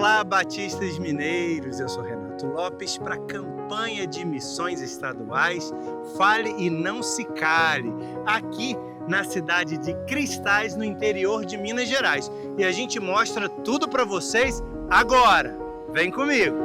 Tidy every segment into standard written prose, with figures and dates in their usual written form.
Olá, batistas mineiros, eu sou Renato Lopes para a campanha de missões estaduais Fale e Não Se Cale, aqui na cidade de Cristais, no interior de Minas Gerais. E a gente mostra tudo para vocês agora. Vem comigo!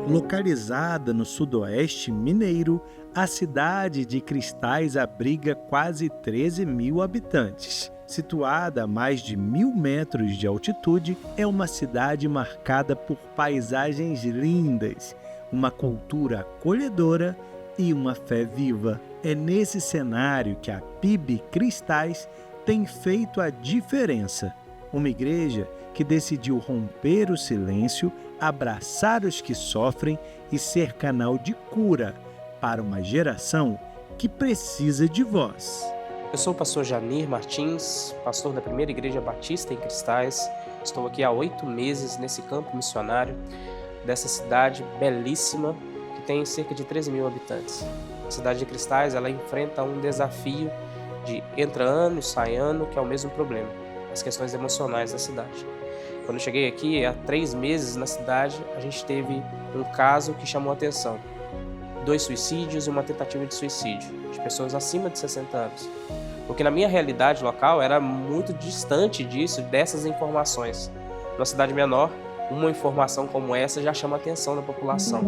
Localizada no sudoeste mineiro, a cidade de Cristais abriga quase 13 mil habitantes. Situada a mais de 1.000 metros de altitude, é uma cidade marcada por paisagens lindas, uma cultura acolhedora e uma fé viva. É nesse cenário que a PIB Cristais tem feito a diferença. Uma igreja que decidiu romper o silêncio, abraçar os que sofrem e ser canal de cura para uma geração que precisa de voz. Eu sou o pastor Janir Martins, pastor da Primeira Igreja Batista em Cristais. Estou aqui há 8 meses nesse campo missionário dessa cidade belíssima que tem cerca de 13 mil habitantes. A cidade de Cristais, ela enfrenta um desafio de entra ano e sai ano, que é o mesmo problema, as questões emocionais da cidade. Quando eu cheguei aqui, há 3 meses na cidade, a gente teve um caso que chamou a atenção. 2 suicídios e uma tentativa de suicídio, de pessoas acima de 60 anos. Porque na minha realidade local era muito distante disso, dessas informações. Numa cidade menor, uma informação como essa já chama a atenção da população.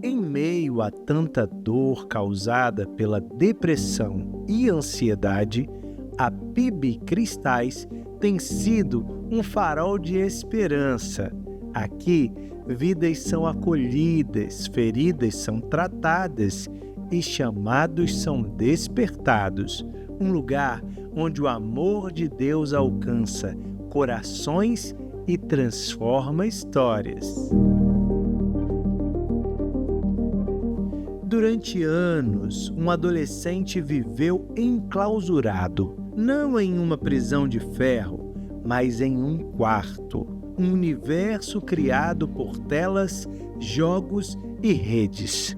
Em meio a tanta dor causada pela depressão e ansiedade, a PIB Cristais tem sido um farol de esperança. Aqui, vidas são acolhidas, feridas são tratadas e chamados são despertados. Um lugar onde o amor de Deus alcança corações e transforma histórias. Durante anos, um adolescente viveu enclausurado, não em uma prisão de ferro, mas em um quarto. Um universo criado por telas, jogos e redes.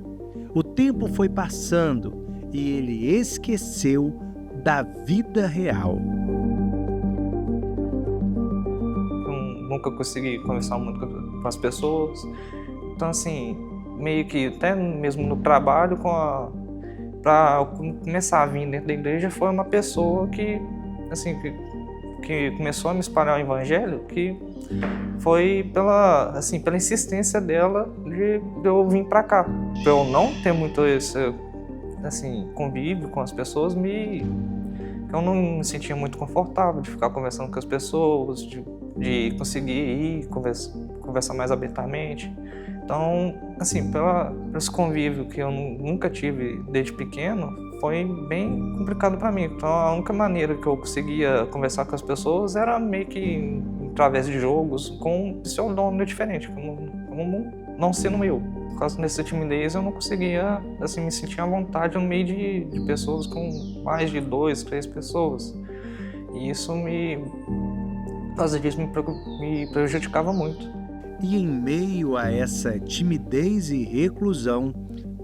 O tempo foi passando e ele esqueceu da vida real. Eu nunca consegui conversar muito com as pessoas. Então, assim, meio que até mesmo no trabalho, para começar a vir dentro da igreja, foi uma pessoa que começou a me espalhar o evangelho, que foi pela insistência dela de eu vir para cá. Pra eu não ter muito esse convívio com as pessoas, eu não me sentia muito confortável de ficar conversando com as pessoas, de conseguir ir conversar mais abertamente. Então, pelo esse convívio que eu nunca tive desde pequeno, foi bem complicado para mim. Então, a única maneira que eu conseguia conversar com as pessoas era meio que através de jogos, com um pseudônimo diferente, como não sendo eu. Por causa dessa timidez, eu não conseguia me sentir à vontade no meio de pessoas com mais de 2, 3 pessoas. E isso por causa disso, me prejudicava muito. E em meio a essa timidez e reclusão,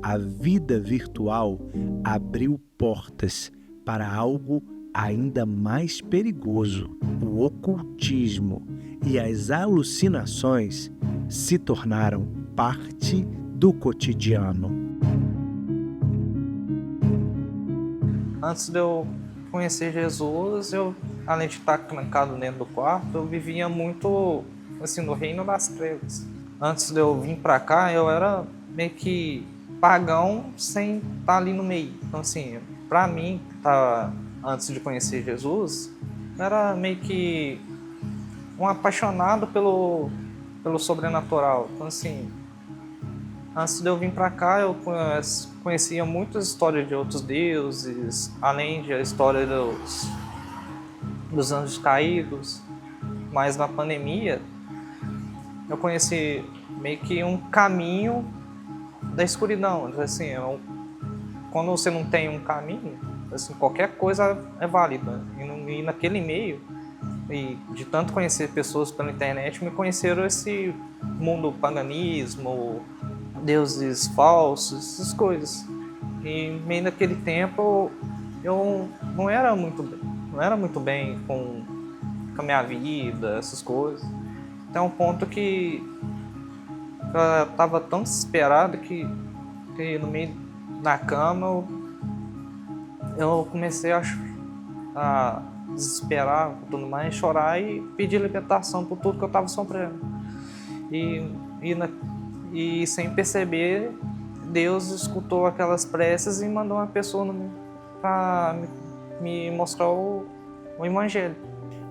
a vida virtual abriu portas para algo ainda mais perigoso. O ocultismo e as alucinações se tornaram parte do cotidiano. Antes de eu conhecer Jesus, além de estar trancado dentro do quarto, eu vivia muito no reino das trevas. Antes de eu vir para cá, eu era meio que pagão sem estar ali no meio. Então, para mim, antes de conhecer Jesus, eu era meio que um apaixonado pelo sobrenatural. Então, antes de eu vir para cá, eu conhecia muitas histórias de outros deuses, além da história dos anjos caídos. Mas na pandemia, eu conheci meio que um caminho da escuridão. Quando você não tem um caminho, qualquer coisa é válida. E naquele meio, e de tanto conhecer pessoas pela internet, me conheceram esse mundo paganismo, deuses falsos, essas coisas. E meio naquele tempo eu não era muito bem com a minha vida, essas coisas. Até um ponto que eu estava tão desesperado que no meio da cama eu comecei a desesperar, tudo mais, chorar e pedir libertação por tudo que eu estava sofrendo. E sem perceber, Deus escutou aquelas preces e mandou uma pessoa para me mostrar o Evangelho.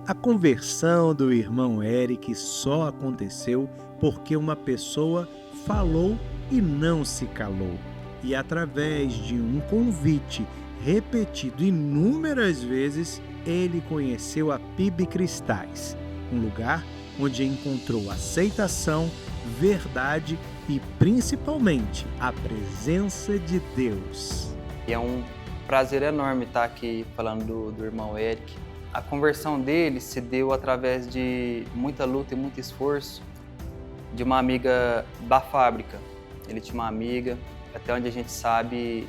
A conversão do irmão Eric só aconteceu porque uma pessoa falou e não se calou. E através de um convite repetido inúmeras vezes, ele conheceu a PIB Cristais, um lugar onde encontrou aceitação, verdade e, principalmente, a presença de Deus. É um prazer enorme estar aqui falando do irmão Eric. A conversão dele se deu através de muita luta e muito esforço de uma amiga da fábrica. Ele tinha uma amiga, até onde a gente sabe,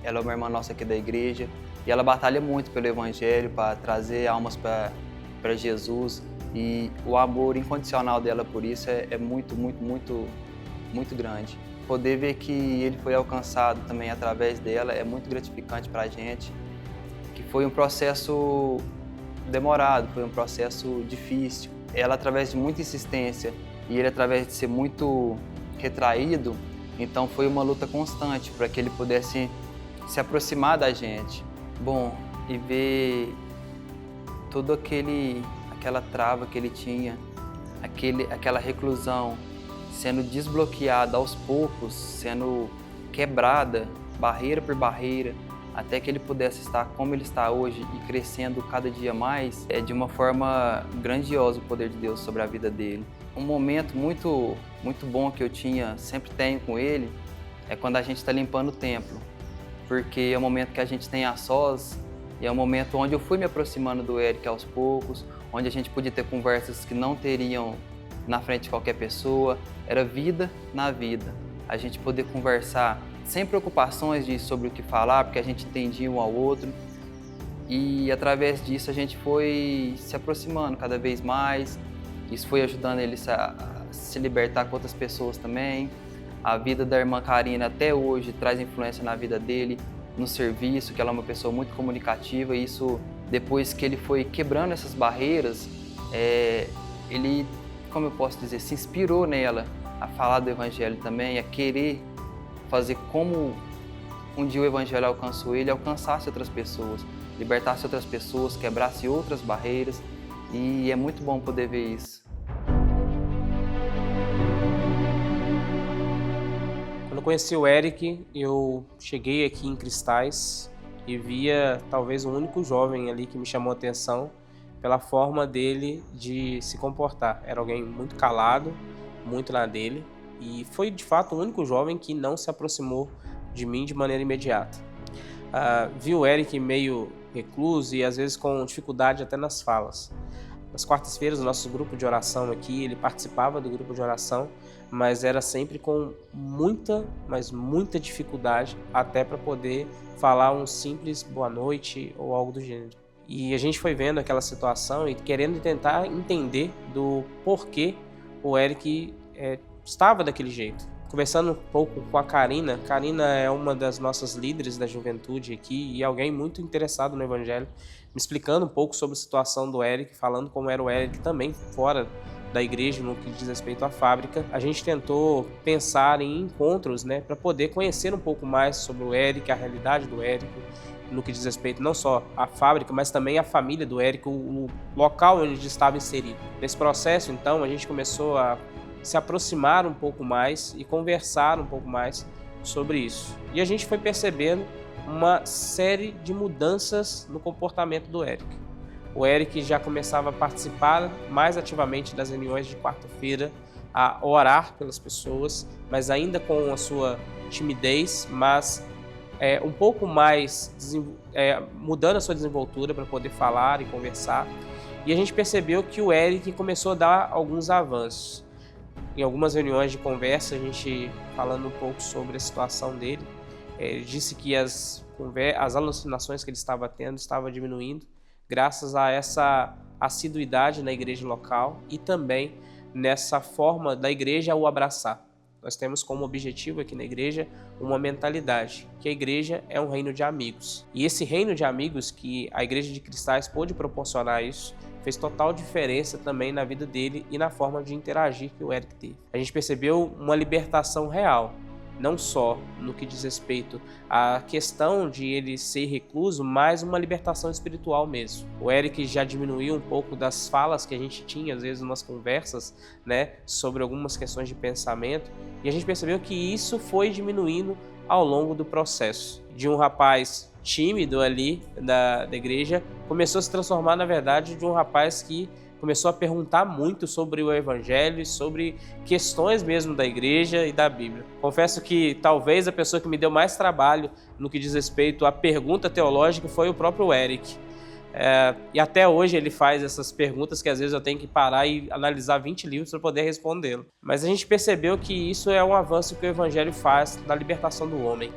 ela é uma irmã nossa aqui da igreja, e ela batalha muito pelo Evangelho, para trazer almas para Jesus, e o amor incondicional dela por isso é muito, muito, muito, muito grande. Poder ver que ele foi alcançado também através dela é muito gratificante para a gente, que foi um processo demorado, foi um processo difícil. Ela, através de muita insistência, e ele, através de ser muito retraído, então foi uma luta constante para que ele pudesse se aproximar da gente. Bom, e ver toda aquela trava que ele tinha, aquela reclusão sendo desbloqueada aos poucos, sendo quebrada, barreira por barreira, até que ele pudesse estar como ele está hoje e crescendo cada dia mais, é de uma forma grandiosa o poder de Deus sobre a vida dele. Um momento muito, muito bom que eu sempre tenho com ele, é quando a gente está limpando o templo, porque é o momento que a gente tem a sós, e é o momento onde eu fui me aproximando do Eric aos poucos, onde a gente podia ter conversas que não teriam na frente de qualquer pessoa, era vida na vida. A gente poder conversar sem preocupações sobre o que falar, porque a gente entendia um ao outro, e através disso a gente foi se aproximando cada vez mais, isso foi ajudando ele a se libertar com outras pessoas também. A vida da irmã Karina até hoje traz influência na vida dele, no serviço, que ela é uma pessoa muito comunicativa, e isso, depois que ele foi quebrando essas barreiras, ele, como eu posso dizer, se inspirou nela a falar do Evangelho também, a querer fazer como um dia o Evangelho alcançou ele, alcançasse outras pessoas, libertasse outras pessoas, quebrasse outras barreiras, e é muito bom poder ver isso. Quando eu conheci o Eric, eu cheguei aqui em Cristais e via talvez o único jovem ali que me chamou a atenção pela forma dele de se comportar. Era alguém muito calado, muito na dele, e foi de fato o único jovem que não se aproximou de mim de maneira imediata. Vi o Eric meio recluso e às vezes com dificuldade até nas falas. Nas quartas-feiras, no nosso grupo de oração aqui, ele participava do grupo de oração, mas era sempre com muita, mas muita dificuldade até para poder falar um simples boa noite ou algo do gênero. E a gente foi vendo aquela situação e querendo tentar entender do porquê o Eric estava daquele jeito. Conversando um pouco com a Karina é uma das nossas líderes da juventude aqui e alguém muito interessado no Evangelho, me explicando um pouco sobre a situação do Eric, falando como era o Eric também fora da igreja no que diz respeito à fábrica. A gente tentou pensar em encontros, para poder conhecer um pouco mais sobre o Eric, a realidade do Eric, no que diz respeito não só à fábrica, mas também à família do Eric, o local onde ele estava inserido. Nesse processo, então, a gente começou a se aproximar um pouco mais e conversar um pouco mais sobre isso. E a gente foi percebendo uma série de mudanças no comportamento do Eric. O Eric já começava a participar mais ativamente das reuniões de quarta-feira, a orar pelas pessoas, mas ainda com a sua timidez, mas um pouco mais mudando a sua desenvoltura para poder falar e conversar. E a gente percebeu que o Eric começou a dar alguns avanços. Em algumas reuniões de conversa, a gente falando um pouco sobre a situação dele, Ele disse que as alucinações que ele estava tendo estavam diminuindo graças a essa assiduidade na igreja local e também nessa forma da igreja o abraçar. Nós temos como objetivo aqui na igreja uma mentalidade, que a igreja é um reino de amigos. E esse reino de amigos que a Igreja de Cristais pôde proporcionar isso, fez total diferença também na vida dele e na forma de interagir que o Eric teve. A gente percebeu uma libertação real, não só no que diz respeito à questão de ele ser recluso, mas uma libertação espiritual mesmo. O Eric já diminuiu um pouco das falas que a gente tinha, às vezes, nas conversas, né, sobre algumas questões de pensamento, e a gente percebeu que isso foi diminuindo ao longo do processo. De um rapaz tímido ali da igreja, começou a se transformar, na verdade, de um rapaz que começou a perguntar muito sobre o Evangelho e sobre questões mesmo da igreja e da Bíblia. Confesso que talvez a pessoa que me deu mais trabalho no que diz respeito à pergunta teológica foi o próprio Eric. E até hoje ele faz essas perguntas que às vezes eu tenho que parar e analisar 20 livros para poder respondê-lo. Mas a gente percebeu que isso é um avanço que o Evangelho faz na libertação do homem.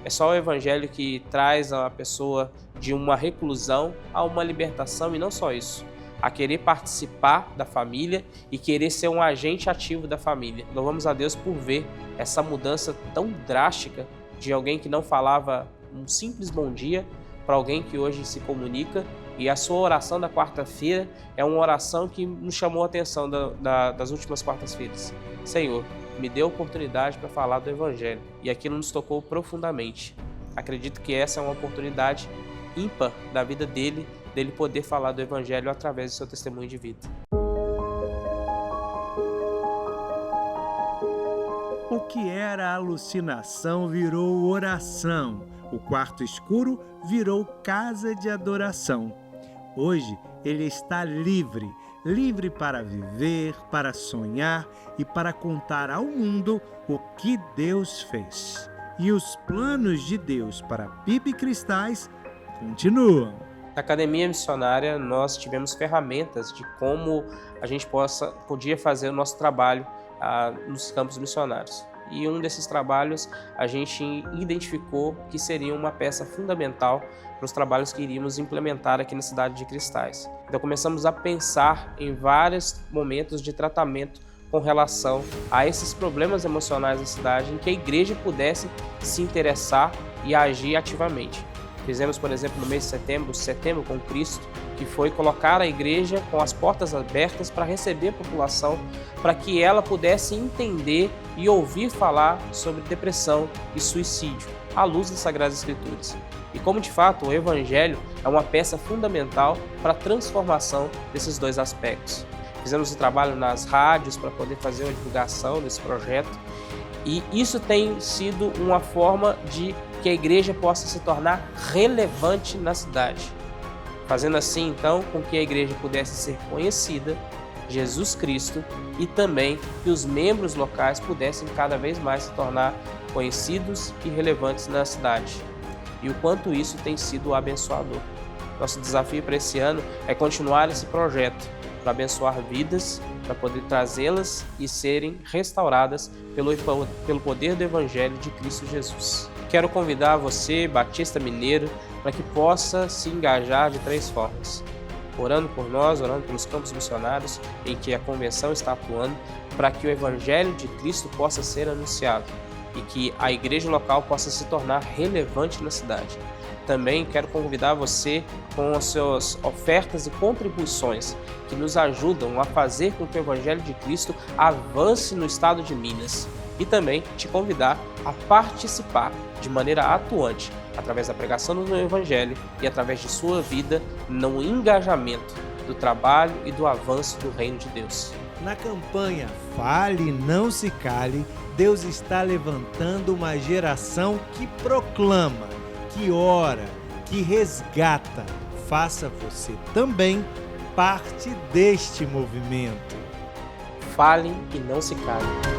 É só o Evangelho que traz a pessoa de uma reclusão a uma libertação, e não só isso, a querer participar da família e querer ser um agente ativo da família. Louvamos a Deus por ver essa mudança tão drástica de alguém que não falava um simples bom dia para alguém que hoje se comunica, e a sua oração da quarta-feira é uma oração que nos chamou a atenção das últimas quartas-feiras. Senhor, me dê a oportunidade para falar do Evangelho, e aquilo nos tocou profundamente. Acredito que essa é uma oportunidade ímpar da vida dele poder falar do Evangelho através do seu testemunho de vida. O que era alucinação virou oração. O quarto escuro virou casa de adoração. Hoje ele está livre, livre para viver, para sonhar e para contar ao mundo o que Deus fez. E os planos de Deus para PIB Cristais continuam. Na Academia Missionária, nós tivemos ferramentas de como a gente podia fazer o nosso trabalho nos campos missionários. E um desses trabalhos a gente identificou que seria uma peça fundamental para os trabalhos que iríamos implementar aqui na cidade de Cristais. Então começamos a pensar em vários momentos de tratamento com relação a esses problemas emocionais da cidade, em que a igreja pudesse se interessar e agir ativamente. Fizemos, por exemplo, no mês de Setembro com Cristo, que foi colocar a igreja com as portas abertas para receber a população, para que ela pudesse entender e ouvir falar sobre depressão e suicídio, à luz das Sagradas Escrituras. E como de fato o Evangelho é uma peça fundamental para a transformação desses dois aspectos. Fizemos um trabalho nas rádios para poder fazer uma divulgação desse projeto, e isso tem sido uma forma de que a igreja possa se tornar relevante na cidade, fazendo assim então com que a igreja pudesse ser conhecida, Jesus Cristo, e também que os membros locais pudessem cada vez mais se tornar conhecidos e relevantes na cidade. E o quanto isso tem sido abençoador. Nosso desafio para esse ano é continuar esse projeto, para abençoar vidas, para poder trazê-las e serem restauradas pelo poder do Evangelho de Cristo Jesus. Quero convidar você, Batista Mineiro, para que possa se engajar de 3 formas. Orando por nós, orando pelos campos missionários em que a convenção está atuando, para que o Evangelho de Cristo possa ser anunciado e que a igreja local possa se tornar relevante na cidade. Também quero convidar você com as suas ofertas e contribuições que nos ajudam a fazer com que o Evangelho de Cristo avance no estado de Minas. E também te convidar a participar de maneira atuante, através da pregação do Evangelho e através de sua vida, no engajamento do trabalho e do avanço do Reino de Deus. Na campanha Fale, Não Se Cale, Deus está levantando uma geração que proclama, que ora, que resgata. Faça você também parte deste movimento. Fale e não se cale.